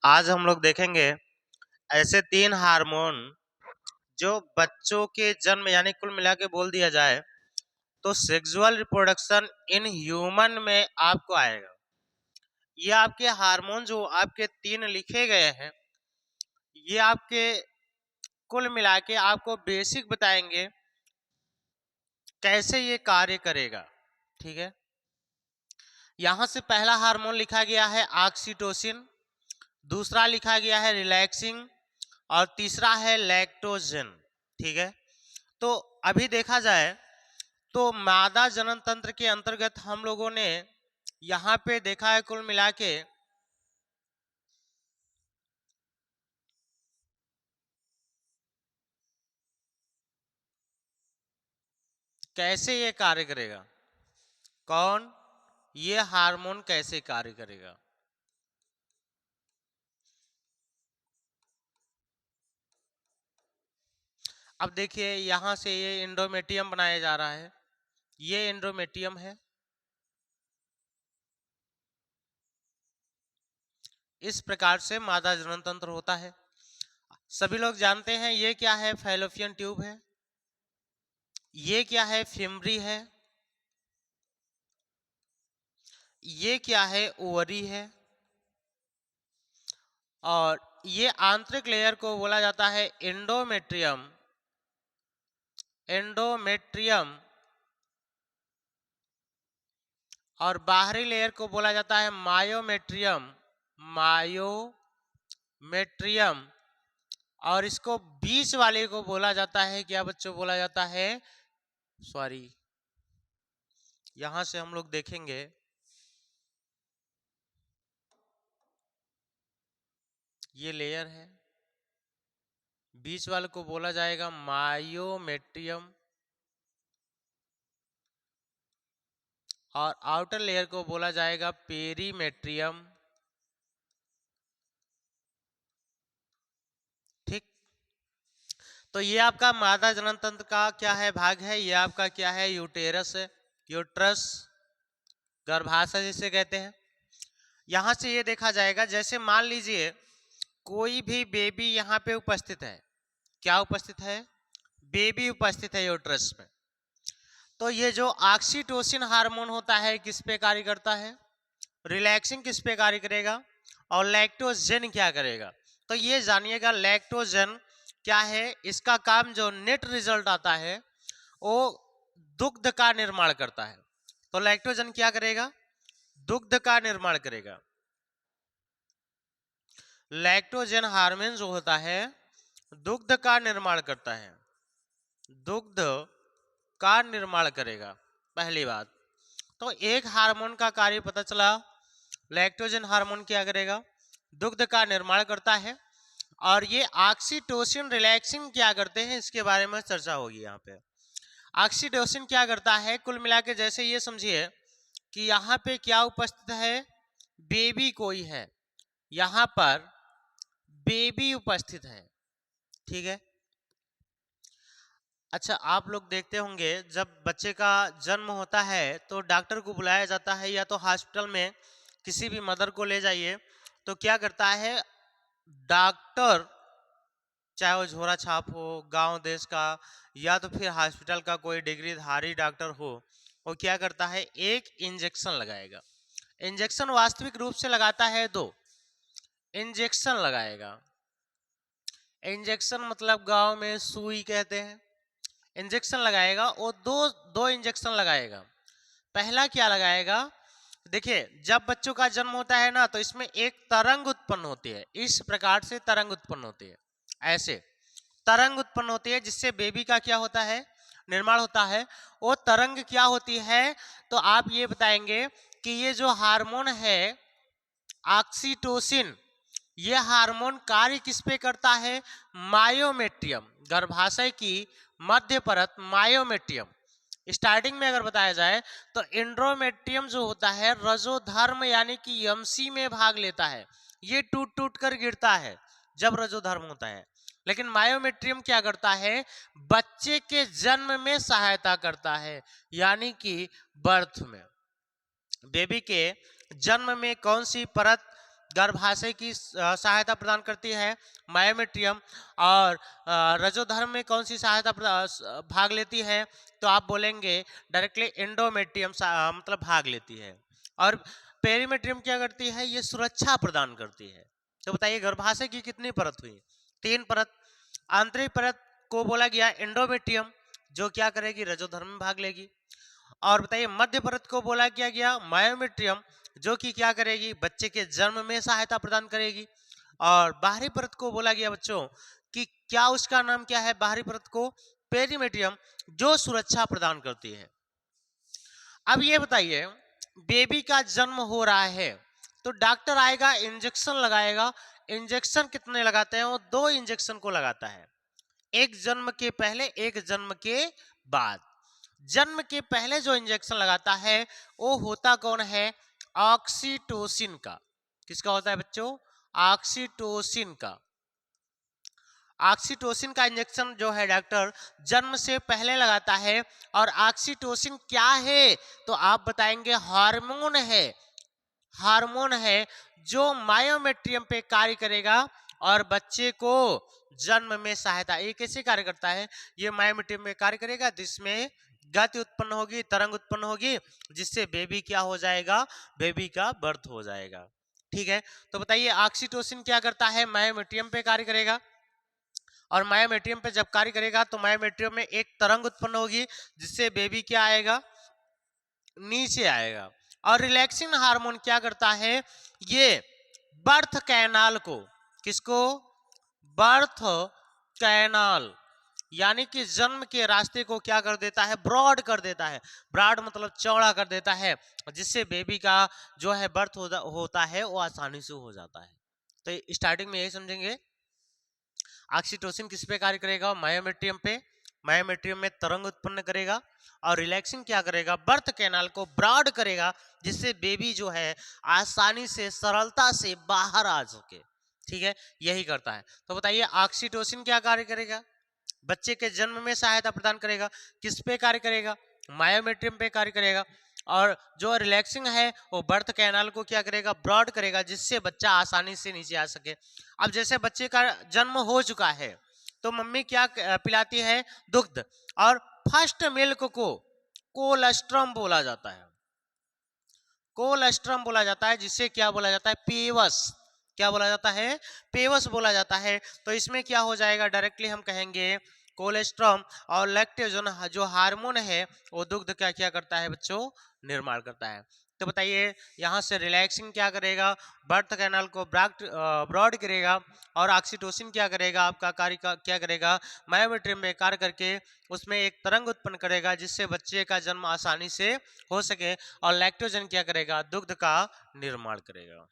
आज हम लोग देखेंगे ऐसे 3 हार्मोन जो बच्चों के जन्म यानी कुल मिला के बोल दिया जाए तो सेक्सुअल रिप्रोडक्शन इन ह्यूमन में आपको आएगा। ये आपके हार्मोन जो आपके 3 लिखे गए हैं, ये आपके कुल मिला के आपको बेसिक बताएंगे कैसे ये कार्य करेगा। ठीक है, यहां से पहला हार्मोन लिखा गया है ऑक्सीटोसिन, दूसरा लिखा गया है रिलैक्सिंग और तीसरा है लैक्टोजन। ठीक है, तो अभी देखा जाए तो मादा जनन तंत्र के अंतर्गत हम लोगों ने यहाँ पे देखा है कुल मिला के कैसे ये कार्य करेगा, कौन ये हार्मोन कैसे कार्य करेगा। अब देखिए यहां से ये एंडोमेट्रियम बनाया जा रहा है, ये एंडोमेट्रियम है। इस प्रकार से मादा जनन तंत्र होता है। सभी लोग जानते हैं ये क्या है, फैलोपियन ट्यूब है। ये क्या है, फिमरी है। ये क्या है, ओवरी है। और ये आंतरिक लेयर को बोला जाता है एंडोमेट्रियम। एंडोमेट्रियम और बाहरी लेयर को बोला जाता है मायोमेट्रियम। मायोमेट्रियम और इसको बीच वाले को बोला जाता है क्या बच्चों, बोला जाता है, सॉरी यहां से हम लोग देखेंगे ये लेयर है, बीच वाले को बोला जाएगा मायोमेट्रियम और आउटर लेयर को बोला जाएगा पेरीमेट्रियम। ठीक, तो ये आपका मादा जनन तंत्र का क्या है, भाग है। ये आपका क्या है, यूटेरस है, यूट्रस, गर्भाशय जिसे कहते हैं। यहां से ये देखा जाएगा, जैसे मान लीजिए कोई भी बेबी यहाँ पे उपस्थित है। क्या उपस्थित है, बेबी उपस्थित है यूट्रस में। तो ये जो ऑक्सीटोसिन हार्मोन होता है किस पे कार्य करता है, रिलैक्सिंग किस पे कार्य करेगा, और लैक्टोजन क्या करेगा। तो ये जानिएगा लैक्टोजन क्या है, इसका काम जो नेट रिजल्ट आता है वो दुग्ध का निर्माण करता है। तो लैक्टोजन क्या करेगा, दुग्ध का निर्माण करेगा। लैक्टोजन हार्मोन जो होता है दुग्ध का निर्माण करता है, दुग्ध का निर्माण करेगा, पहली बात। तो एक हार्मोन का कार्य पता चला, लैक्टोजन हार्मोन क्या करेगा, दुग्ध का निर्माण करता है। और ये ऑक्सीटोसिन रिलैक्सिंग क्या करते हैं इसके बारे में चर्चा होगी यहाँ पे। ऑक्सीटोसिन क्या करता है, कुल मिला के जैसे ये समझिए कि यहाँ पे क्या उपस्थित है, बेबी कोई है, यहाँ पर बेबी उपस्थित है। ठीक है, अच्छा आप लोग देखते होंगे जब बच्चे का जन्म होता है तो डॉक्टर को बुलाया जाता है, या तो हॉस्पिटल में किसी भी मदर को ले जाइए तो क्या करता है डॉक्टर, चाहे वो झोरा छाप हो गांव देश का या तो फिर हॉस्पिटल का कोई डिग्रीधारी डॉक्टर हो, वो क्या करता है एक इंजेक्शन लगाएगा। इंजेक्शन वास्तविक रूप से लगाता है 2 इंजेक्शन लगाएगा। इंजेक्शन मतलब गांव में सुई कहते हैं। इंजेक्शन लगाएगा, वो दो इंजेक्शन लगाएगा। पहला क्या लगाएगा, देखिए जब बच्चों का जन्म होता है ना तो इसमें एक तरंग उत्पन्न होती है, इस प्रकार से तरंग उत्पन्न होती है, ऐसे तरंग उत्पन्न होती है जिससे बेबी का क्या होता है, निर्माण होता है। वो तरंग क्या होती है, तो आप ये बताएंगे कि ये जो हार्मोन है ऑक्सीटोसिन, ये हार्मोन कार्य किस पे करता है, मायोमेट्रियम, गर्भाशय की मध्य परत मायोमेट्रियम। स्टार्टिंग में अगर बताया जाए तो एंड्रोमेट्रियम जो होता है रजोधर्म यानी कि यमसी में भाग लेता है, ये टूट टूट कर गिरता है जब रजोधर्म होता है। लेकिन मायोमेट्रियम क्या करता है, बच्चे के जन्म में सहायता करता है, यानी कि बर्थ में, बेबी के जन्म में कौन सी परत गर्भाशय की सहायता प्रदान करती है मायोमेट्रियम। और रजोधर्म में कौन सी सहायता भाग लेती है, तो आप बोलेंगे डायरेक्टली एंडोमेट्रियम मतलब भाग लेती है। और पेरीमेट्रियम क्या करती है, ये सुरक्षा प्रदान करती है। तो बताइए गर्भाशय की कितनी परत हुई, 3 परत। आंतरिक परत को बोला गया एंडोमेट्रियम, जो क्या करेगी, रजोधर्म में भाग लेगी। और बताइए मध्य परत को बोला क्या गया, मायोमेट्रियम, जो कि क्या करेगी, बच्चे के जन्म में सहायता प्रदान करेगी। और बाहरी परत को बोला गया बच्चों कि क्या, उसका नाम क्या है, बाहरी परत को पेरीमेट्रियम, जो सुरक्षा प्रदान करती है। अब ये बताइए बेबी का जन्म हो रहा है तो डॉक्टर आएगा, इंजेक्शन लगाएगा। इंजेक्शन कितने लगाते हैं, वो 2 इंजेक्शन को लगाता है, एक जन्म के पहले, एक जन्म के बाद। जन्म के पहले जो इंजेक्शन लगाता है वो होता कौन है, ऑक्सीटोसिन का। किसका होता है बच्चों, ऑक्सीटोसिन का। ऑक्सीटोसिन का इंजेक्शन जो है डॉक्टर जन्म से पहले लगाता है। और ऑक्सीटोसिन क्या है, तो आप बताएंगे हार्मोन है। हार्मोन है जो मायोमेट्रियम पे कार्य करेगा और बच्चे को जन्म में सहायता। ये कैसे कार्य करता है, ये मायोमेट्रियम में कार्य करेगा, जिसमें गति उत्पन्न होगी, तरंग उत्पन्न होगी, जिससे बेबी क्या हो जाएगा, बेबी का बर्थ हो जाएगा। ठीक है, तो बताइए ऑक्सीटोसिन क्या करता है, मायोमेट्रियम पे कार्य करेगा। और मायोमेट्रियम पे जब कार्य करेगा तो मायोमेट्रियम में एक तरंग उत्पन्न होगी, जिससे बेबी क्या आएगा, नीचे आएगा। और रिलैक्सिंग हार्मोन क्या करता है, ये बर्थ कैनाल को, किसको, बर्थ कैनाल, यानी कि जन्म के रास्ते को क्या कर देता है, ब्रॉड कर देता है। ब्रॉड मतलब चौड़ा कर देता है, जिससे बेबी का जो है बर्थ होता है वो आसानी से हो जाता है। तो स्टार्टिंग में यही समझेंगे, ऑक्सीटोसिन किस पे कार्य करेगा, मायोमेट्रियम पे। मायोमेट्रियम में तरंग उत्पन्न करेगा। और रिलैक्सिंग क्या करेगा, बर्थ कैनाल को ब्रॉड करेगा, जिससे बेबी जो है आसानी से, सरलता से बाहर आ सके। ठीक है, यही करता है। तो बताइए ऑक्सीटोसिन क्या कार्य करेगा, बच्चे के जन्म में सहायता प्रदान करेगा। किस पे कार्य करेगा, मायोमेट्रियम पे कार्य करेगा। और जो रिलैक्सिंग है वो बर्थ कैनाल को क्या करेगा, ब्रॉड करेगा, जिससे बच्चा आसानी से नीचे आ सके। अब जैसे बच्चे का जन्म हो चुका है तो मम्मी क्या पिलाती है, दुग्ध। और फर्स्ट मिल्क को कोलेस्ट्रम बोला जाता है। कोलेस्ट्रम बोला जाता है, जिससे क्या बोला जाता है, पेवस। क्या बोला जाता है, पेवस बोला जाता है। तो इसमें क्या हो जाएगा, डायरेक्टली हम कहेंगे कोलेस्ट्रम और लैक्टोजन जो हार्मोन है वो दुग्ध क्या क्या करता है बच्चों, निर्माण करता है। तो बताइए यहाँ से रिलैक्सिंग क्या करेगा, बर्थ कैनाल को ब्रॉड करेगा। और ऑक्सीटोसिन क्या करेगा, आपका कार्य क्या करेगा, मायोमेट्रियम में कार्य करके उसमें एक तरंग उत्पन्न करेगा, जिससे बच्चे का जन्म आसानी से हो सके। और लैक्टोजन क्या करेगा, दुग्ध का निर्माण करेगा।